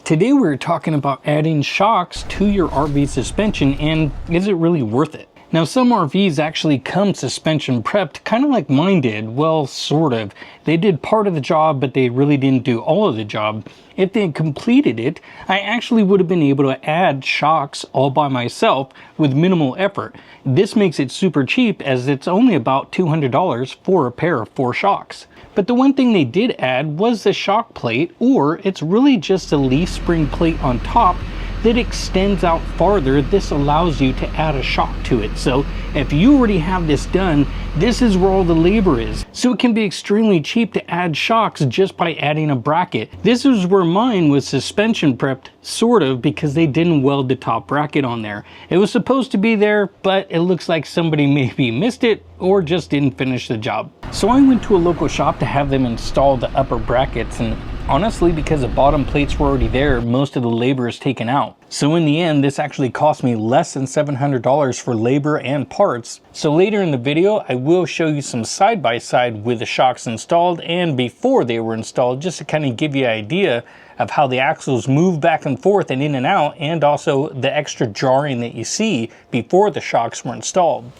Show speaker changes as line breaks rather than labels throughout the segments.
Today we're talking about adding shocks to your RV suspension, and is it really worth it? Now, some RVs actually come suspension prepped, kind of like mine did. Well, sort of. They did part of the job, but they really didn't do all of the job. If they had completed it, I actually would have been able to add shocks all by myself with minimal effort. This makes it super cheap, as it's only about $200 for a pair of 4 shocks. But the one thing they did add was the shock plate, or it's really just a leaf spring plate on top that extends out farther. This allows you to add a shock to it. So if you already have this done, this is where all the labor is. So it can be extremely cheap to add shocks just by adding a bracket. This is where mine was suspension prepped, sort of, because they didn't weld the top bracket on there. It was supposed to be there, but it looks like somebody maybe missed it or just didn't finish the job. So I went to a local shop to have them install the upper brackets, and honestly, because the bottom plates were already there, most of the labor is taken out. So in the end, this actually cost me less than $700 for labor and parts. So later in the video, I will show you some side-by-side with the shocks installed and before they were installed, just to kind of give you an idea of how the axles move back and forth and in and out, and also the extra jarring that you see before the shocks were installed.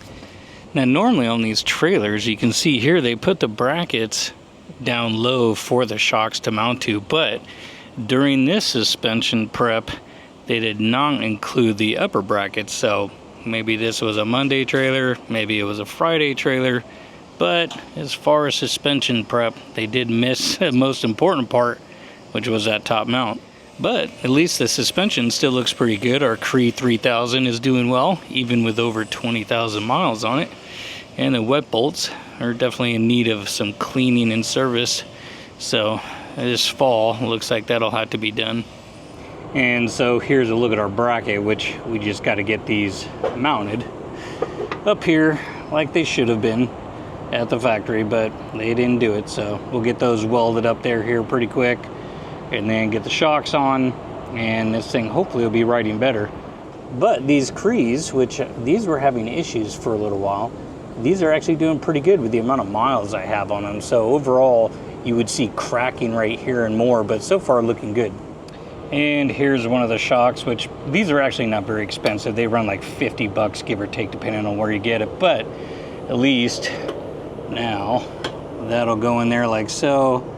Now, normally on these trailers, you can see here, they put the brackets down low for the shocks to mount to, but during this suspension prep, they did not include the upper brackets. So maybe this was a Monday trailer, maybe it was a Friday trailer, but as far as suspension prep, they did miss the most important part, which was that top mount. But at least the suspension still looks pretty good. Our Rv 3000 is doing well, even with over 20,000 miles on it. And the wet bolts are definitely in need of some cleaning and service. So this fall, looks like that'll have to be done. And so here's a look at our bracket, which we just got to get these mounted up here like they should have been at the factory, but they didn't do it. So we'll get those welded up there here pretty quick, and then get the shocks on, and this thing hopefully will be riding better. But these Rvs, which these were having issues for a little while, these are actually doing pretty good with the amount of miles I have on them. So overall, you would see cracking right here and more, but so far looking good. And here's one of the shocks, which these are actually not very expensive. They run like 50 bucks, give or take, depending on where you get it. But at least now that'll go in there like so.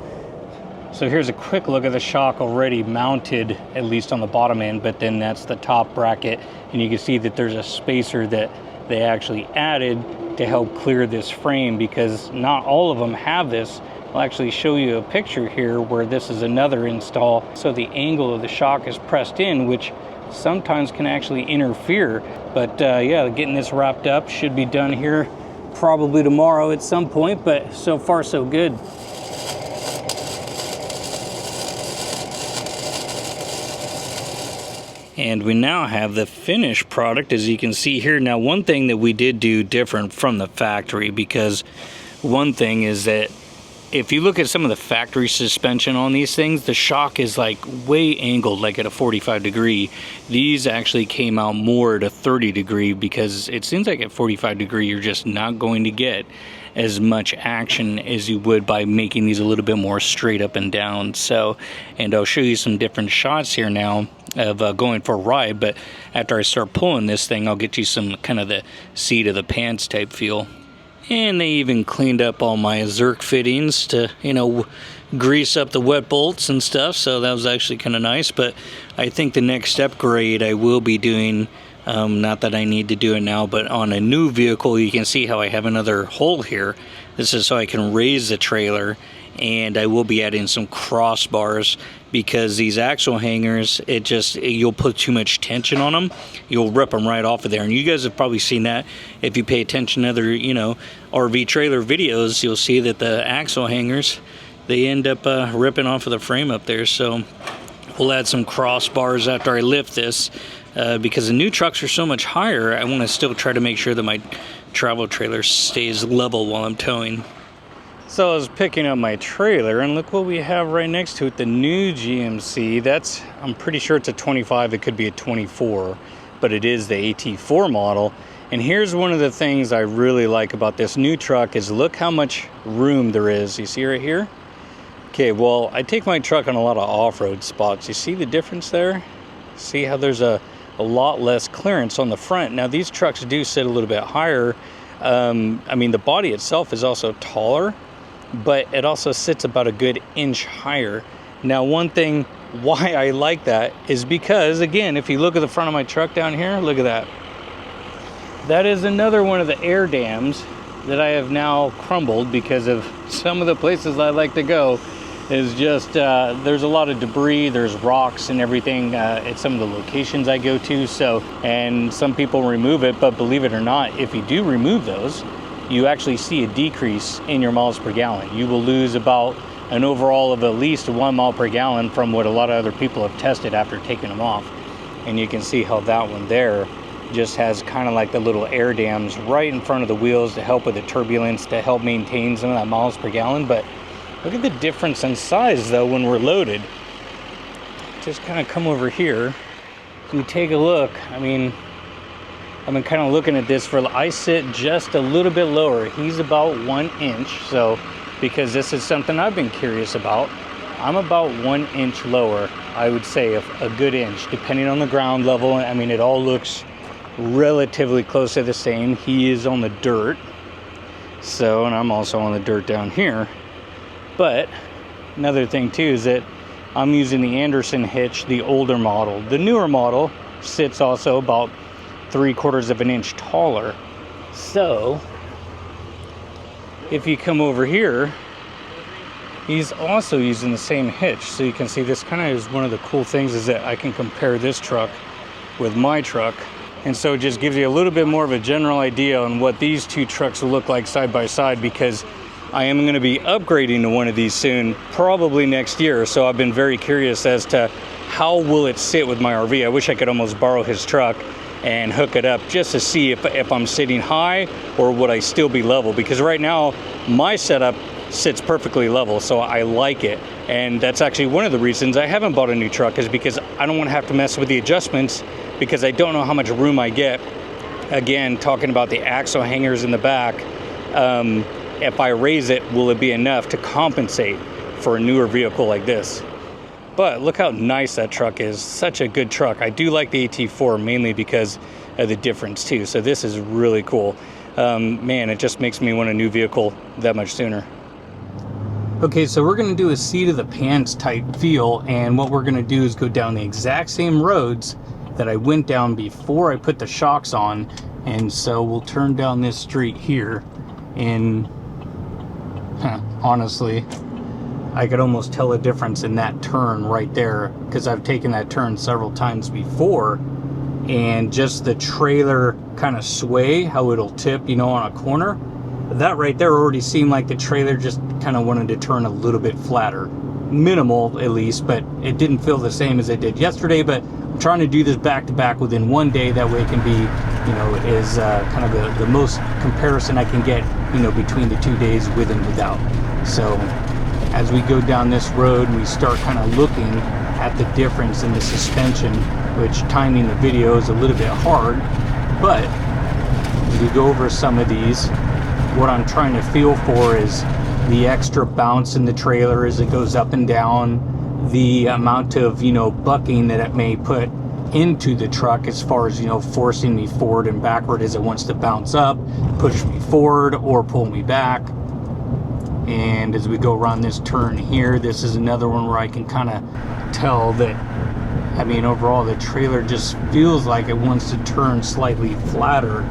So here's a quick look at the shock already mounted, at least on the bottom end, but then that's the top bracket. And you can see that there's a spacer that they actually added to help clear this frame, because not all of them have this. I'll actually show you a picture here where this is another install. So the angle of the shock is pressed in, which sometimes can actually interfere. But yeah, getting this wrapped up should be done here probably tomorrow at some point, but so far so good. And we now have the finished product, as you can see here. Now, one thing that we did do different from the factory, because one thing is that if you look at some of the factory suspension on these things, the shock is like way angled, like at a 45 degree. These actually came out more at a 30 degree, because it seems like at 45 degree, you're just not going to get as much action as you would by making these a little bit more straight up and down. So, and I'll show you some different shots here now of going for a ride, but after I start pulling this thing, I'll get you some kind of the seat of the pants type feel. And they even cleaned up all my Zerk fittings to, you know, grease up the wet bolts and stuff, so that was actually kind of nice. But I think the next upgrade I will be doing, not that I need to do it now, but on a new vehicle, you can see how I have another hole here. This is so I can raise the trailer, and I will be adding some crossbars, because these axle hangers, you'll put too much tension on them, you'll rip them right off of there. And you guys have probably seen that if you pay attention to other, you know, RV trailer videos. You'll see that the axle hangers, they end up ripping off of the frame up there. So we'll add some crossbars after I lift this, because the new trucks are so much higher. I want to still try to make sure that my travel trailer stays level while I'm towing. So I was picking up my trailer, and look what we have right next to it, the new GMC. I'm pretty sure it's a 25, it could be a 24, but it is the AT4 model. And here's one of the things I really like about this new truck is look how much room there is. You see right here? Okay, well, I take my truck on a lot of off-road spots. You see the difference there? See how there's a lot less clearance on the front. Now, these trucks do sit a little bit higher. I mean, the body itself is also taller, but it also sits about a good inch higher. Now, one thing why I like that is because, again, if you look at the front of my truck down here, look at that. That is another one of the air dams that I have now crumbled because of some of the places I like to go. Is just there's a lot of debris, there's rocks and everything at some of the locations I go to. So, and some people remove it, but believe it or not, if you do remove those, you actually see a decrease in your miles per gallon. You will lose about an overall of at least 1 mile per gallon from what a lot of other people have tested after taking them off. And you can see how that one there just has kind of like the little air dams right in front of the wheels to help with the turbulence, to help maintain some of that miles per gallon. But look at the difference in size though when we're loaded. Just kind of come over here. If you take a look, I mean, I've been kind of looking at this I sit just a little bit lower. He's about 1 inch. So, because this is something I've been curious about, I'm about 1 inch lower. I would say a good inch, depending on the ground level. I mean, it all looks relatively close to the same. He is on the dirt. So, and I'm also on the dirt down here. But another thing too is that I'm using the Anderson hitch, the older model. The newer model sits also about 3/4 of an inch taller. So if you come over here, he's also using the same hitch. So you can see this kind of is one of the cool things is that I can compare this truck with my truck. And so it just gives you a little bit more of a general idea on what these two trucks will look like side by side, because I am going to be upgrading to one of these soon, probably next year. So I've been very curious as to how will it sit with my RV. I wish I could almost borrow his truck and hook it up just to see if I'm sitting high or would I still be level, because right now my setup sits perfectly level, so I like it. And that's actually one of the reasons I haven't bought a new truck, is because I don't want to have to mess with the adjustments, because I don't know how much room I get. Again, talking about the axle hangers in the back, if I raise it, will it be enough to compensate for a newer vehicle like this? But look how nice that truck is. Such a good truck. I do like the AT4 mainly because of the difference too. So this is really cool. Man, it just makes me want a new vehicle that much sooner. Okay, so we're gonna do a seat of the pants type feel, and what we're gonna do is go down the exact same roads that I went down before I put the shocks on. And so we'll turn down this street here, and honestly, I could almost tell a difference in that turn right there, because I've taken that turn several times before, and just the trailer kind of sway, how it'll tip, you know, on a corner. That right there already seemed like the trailer just kind of wanted to turn a little bit flatter. Minimal at least, but it didn't feel the same as it did yesterday. But I'm trying to do this back to back within one day. That way it can be, you know, is kind of the most comparison I can get, you know, between the 2 days with and without. So as we go down this road, we start kind of looking at the difference in the suspension, which timing the video is a little bit hard. But as we go over some of these, what I'm trying to feel for is the extra bounce in the trailer as it goes up and down, the amount of, you know, bucking that it may put into the truck as far as, you know, forcing me forward and backward as it wants to bounce up, push me forward, or pull me back. And as we go around this turn here, this is another one where I can kind of tell that, I mean, overall the trailer just feels like it wants to turn slightly flatter.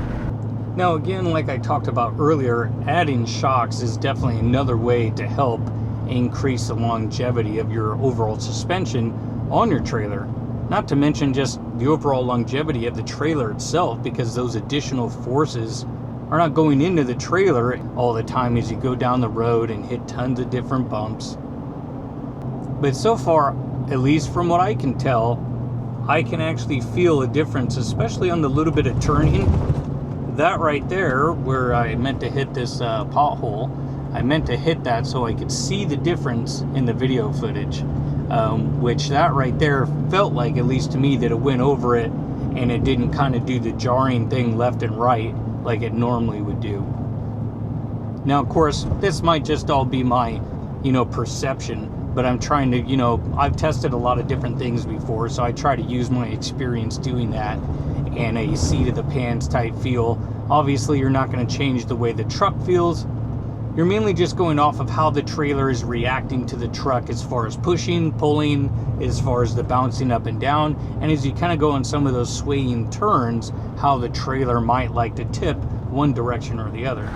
Now again, like I talked about earlier, adding shocks is definitely another way to help increase the longevity of your overall suspension on your trailer. Not to mention just the overall longevity of the trailer itself, because those additional forces are not going into the trailer all the time as you go down the road and hit tons of different bumps. But so far, at least from what I can tell, I can actually feel a difference, especially on the little bit of turning. That right there, where I meant to hit this pothole, I meant to hit that so I could see the difference in the video footage, which that right there felt like, at least to me, that it went over it and it didn't kind of do the jarring thing left and right like it normally would do. Now, of course, this might just all be my, you know, perception, but I'm trying to, you know, I've tested a lot of different things before, so I try to use my experience doing that and a seat of the pants type feel. Obviously, you're not going to change the way the truck feels. You're mainly just going off of how the trailer is reacting to the truck as far as pushing, pulling, as far as the bouncing up and down, and as you kind of go on some of those swaying turns, how the trailer might like to tip one direction or the other.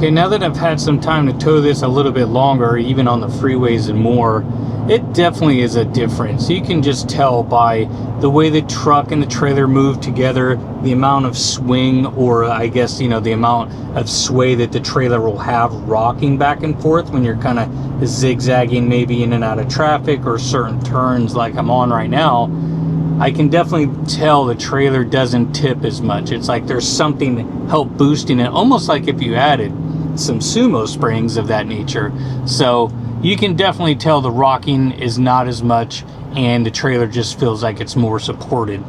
Okay, now that I've had some time to tow this a little bit longer, even on the freeways and more, it definitely is a difference. You can just tell by the way the truck and the trailer move together, the amount of swing, or I guess, you know, the amount of sway that the trailer will have rocking back and forth when you're kind of zigzagging maybe in and out of traffic or certain turns like I'm on right now. I can definitely tell the trailer doesn't tip as much. It's like there's something help boosting it, almost like if you added some sumo springs of that nature. So you can definitely tell the rocking is not as much and the trailer just feels like it's more supported.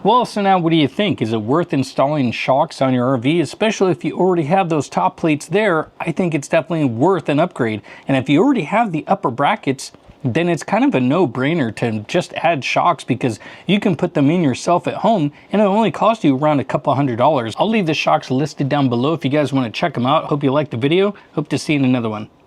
Well, so now what do you think? Is it worth installing shocks on your RV, especially if you already have those top plates there? I think it's definitely worth an upgrade. And if you already have the upper brackets, then it's kind of a no-brainer to just add shocks, because you can put them in yourself at home and it'll only cost you around a couple $100. I'll leave the shocks listed down below if you guys want to check them out. Hope you liked the video. Hope to see you in another one.